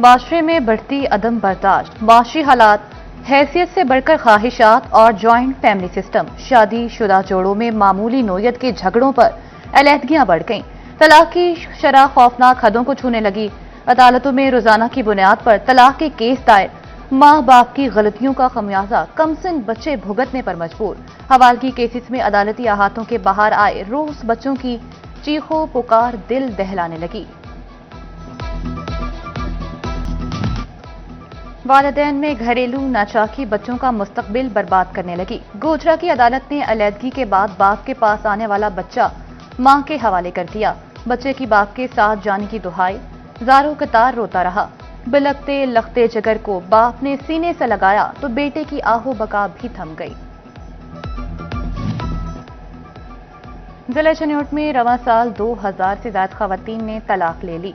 معاشرے میں بڑھتی عدم برداشت، معاشی حالات، حیثیت سے بڑھ کر خواہشات اور جوائنٹ فیملی سسٹم، شادی شدہ جوڑوں میں معمولی نوعیت کے جھگڑوں پر علیحدگیاں بڑھ گئیں، طلاق کی شرح خوفناک حدوں کو چھونے لگی، عدالتوں میں روزانہ کی بنیاد پر طلاق کے کیس دائر، ماں باپ کی غلطیوں کا خمیازہ کم سن بچے بھگتنے پر مجبور، حوالگی کیسز میں عدالتی احاطوں کے باہر آئے روز بچوں کی چیخو پکار دل دہلانے لگی۔ والدین میں گھریلو ناچاکی بچوں کا مستقبل برباد کرنے لگی۔ گوجرا کی عدالت نے علیحدگی کے بعد باپ کے پاس آنے والا بچہ ماں کے حوالے کر دیا۔ بچے کی باپ کے ساتھ جانے کی دہائی، زاروں قطار روتا رہا۔ بلکتے لختے جگر کو باپ نے سینے سے لگایا تو بیٹے کی آہو بکا بھی تھم گئی۔ ضلع چنیوٹ میں رواں سال 2000 سے زائد خواتین نے طلاق لے لی۔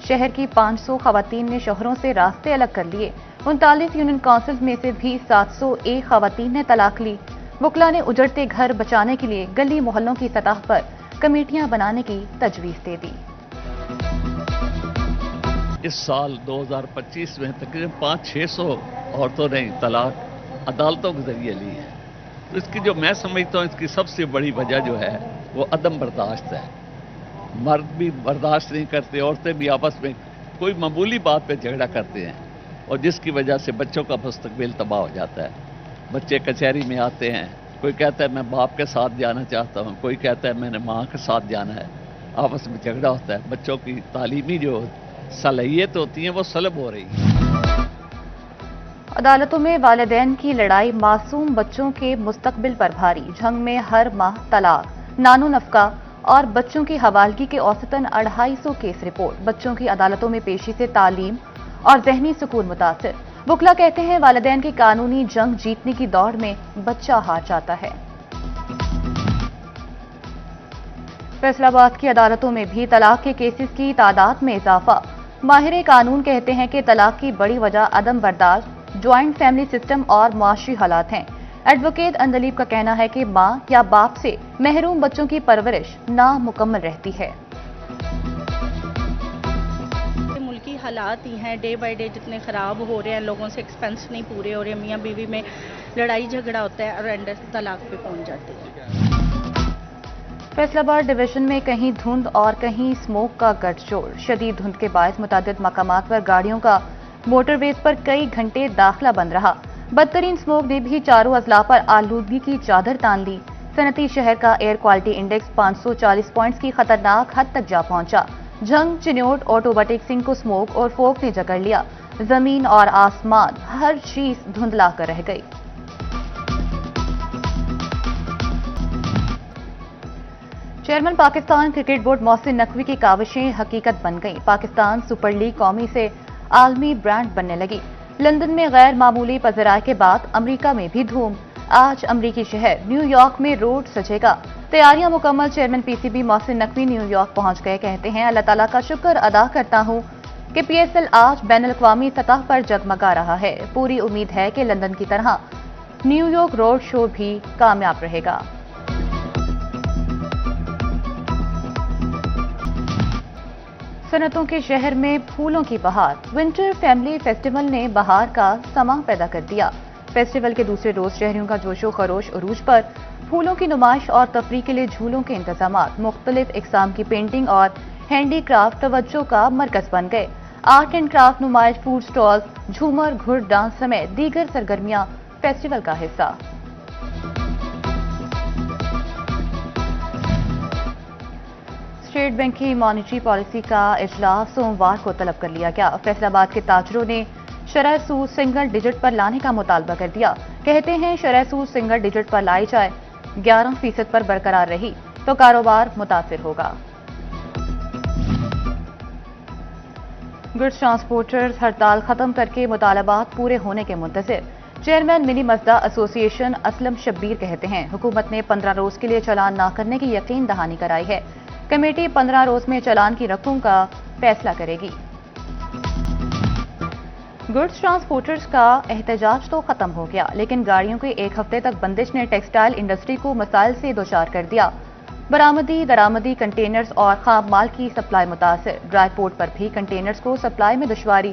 شہر کی 500 خواتین نے شوہروں سے راستے الگ کر لیے۔ 39 یونین کونسلز میں سے بھی 701 خواتین نے طلاق لی۔ وکلا نے اجڑتے گھر بچانے کے لیے گلی محلوں کی سطح پر کمیٹیاں بنانے کی تجویز دے دی۔ اس سال 2025 میں تقریباً 500-600 عورتوں نے طلاق عدالتوں کے ذریعے لی ہے۔ تو اس کی جو میں سمجھتا ہوں اس کی سب سے بڑی وجہ جو ہے وہ عدم برداشت ہے۔ مرد بھی برداشت نہیں کرتے، عورتیں بھی آپس میں کوئی معمولی بات پہ جھگڑا کرتے ہیں اور جس کی وجہ سے بچوں کا مستقبل تباہ ہو جاتا ہے۔ بچے کچہری میں آتے ہیں، کوئی کہتا ہے میں باپ کے ساتھ جانا چاہتا ہوں، کوئی کہتا ہے میں نے ماں کے ساتھ جانا ہے، آپس میں جھگڑا ہوتا ہے، بچوں کی تعلیمی جو صلاحیت ہوتی ہیں وہ سلب ہو رہی ہے۔ عدالتوں میں والدین کی لڑائی معصوم بچوں کے مستقبل پر بھاری، جھنگ میں ہر ماہ طلاق، نانو نفقہ اور بچوں کی حوالگی کے اوسطاً 250 کیس رپورٹ۔ بچوں کی عدالتوں میں پیشی سے تعلیم اور ذہنی سکون متاثر۔ وکلا کہتے ہیں والدین کی قانونی جنگ جیتنے کی دوڑ میں بچہ ہار جاتا ہے۔ فیصل آباد کی عدالتوں میں بھی طلاق کے کیسز کی تعداد میں اضافہ۔ ماہر قانون کہتے ہیں کہ طلاق کی بڑی وجہ عدم برداشت، جوائنٹ فیملی سسٹم اور معاشی حالات ہیں۔ ایڈوکیٹ اندلیب کا کہنا ہے کہ ماں یا باپ سے محروم بچوں کی پرورش نامکمل رہتی ہے۔ ملکی حالات ہی ہیں، ڈے بائی ڈے جتنے خراب ہو رہے ہیں، لوگوں سے ایکسپینس نہیں پورے ہو رہے، میاں بیوی میں لڑائی جھگڑا ہوتا ہے اور اینڈ طلاق پہ پہنچ جاتے ہیں۔ فیصل آباد ڈویژن میں کہیں دھند اور کہیں اسموک کا گٹھ جوڑ۔ شدید دھند کے باعث متعدد مقامات پر گاڑیوں کا موٹر ویز پر کئی گھنٹے داخلہ بند رہا۔ بدترین اسموک نے بھی چاروں اضلاع پر آلودگی کی چادر تان لی۔ صنعتی شہر کا ایئر کوالٹی انڈیکس 540 پوائنٹس کی خطرناک حد تک جا پہنچا۔ جھنگ، چنیوٹ، آٹو بٹک سنگھ کو اسموک اور فوگ نے جکڑ لیا۔ زمین اور آسمان ہر چیز دھندلا کر رہ گئی۔ Chairman Pakistan cricket board Mohsin Naqvi کی کاوشیں حقیقت بن گئیں۔ پاکستان سپر لیگ قومی سے عالمی برانڈ بننے لگی۔ لندن میں غیر معمولی پذیرائی کے بعد امریکہ میں بھی دھوم۔ آج امریکی شہر نیو یارک میں روڈ سجے گا۔ تیاریاں مکمل۔ Chairman P C B Mohsin Naqvi new York پہنچ گئے۔ کہتے ہیں اللہ تعالیٰ کا شکر ادا کرتا ہوں کہ پی ایس ایل آج بین الاقوامی سطح پر جگمگا رہا ہے۔ پوری امید ہے کہ لندن کی طرح نیو یارک روڈ شو بھی کامیاب رہے گا۔ صنعتوں کے شہر میں پھولوں کی بہار۔ ونٹر فیملی فیسٹیول نے بہار کا سما پیدا کر دیا۔ فیسٹیول کے دوسرے روز شہریوں کا جوش و خروش عروج پر۔ پھولوں کی نمائش اور تفریح کے لیے جھولوں کے انتظامات، مختلف اقسام کی پینٹنگ اور ہینڈی کرافٹ توجہ کا مرکز بن گئے۔ آرٹ اینڈ کرافٹ نمائش، فوڈ سٹالز، جھومر، گھڑ ڈانس سمیت دیگر سرگرمیاں فیسٹیول کا حصہ۔ اسٹیٹ بینک کی مانیٹری پالیسی کا اجلاس سوموار کو طلب کر لیا گیا۔ فیصل آباد کے تاجروں نے شرح سود سنگل ڈیجٹ پر لانے کا مطالبہ کر دیا۔ کہتے ہیں شرح سود سنگل ڈیجٹ پر لائی جائے، 11% پر برقرار رہی تو کاروبار متاثر ہوگا۔ گڈز ٹرانسپورٹرز ہڑتال ختم کر کے مطالبات پورے ہونے کے منتظر۔ چیئرمین منی مزدا ایسوسی ایشن اسلم شبیر کہتے ہیں حکومت نے 15 روز کے لیے چالان نہ کرنے کی یقین دہانی کرائی ہے۔ کمیٹی 15 روز میں چالان کی رقم کا فیصلہ کرے گی۔ گڈز ٹرانسپورٹرز کا احتجاج تو ختم ہو گیا، لیکن گاڑیوں کے ایک ہفتے تک بندش نے ٹیکسٹائل انڈسٹری کو مسائل سے دوچار کر دیا۔ برآمدی درآمدی کنٹینرز اور خام مال کی سپلائی متاثر۔ ڈرائی پورٹ پر بھی کنٹینرز کو سپلائی میں دشواری۔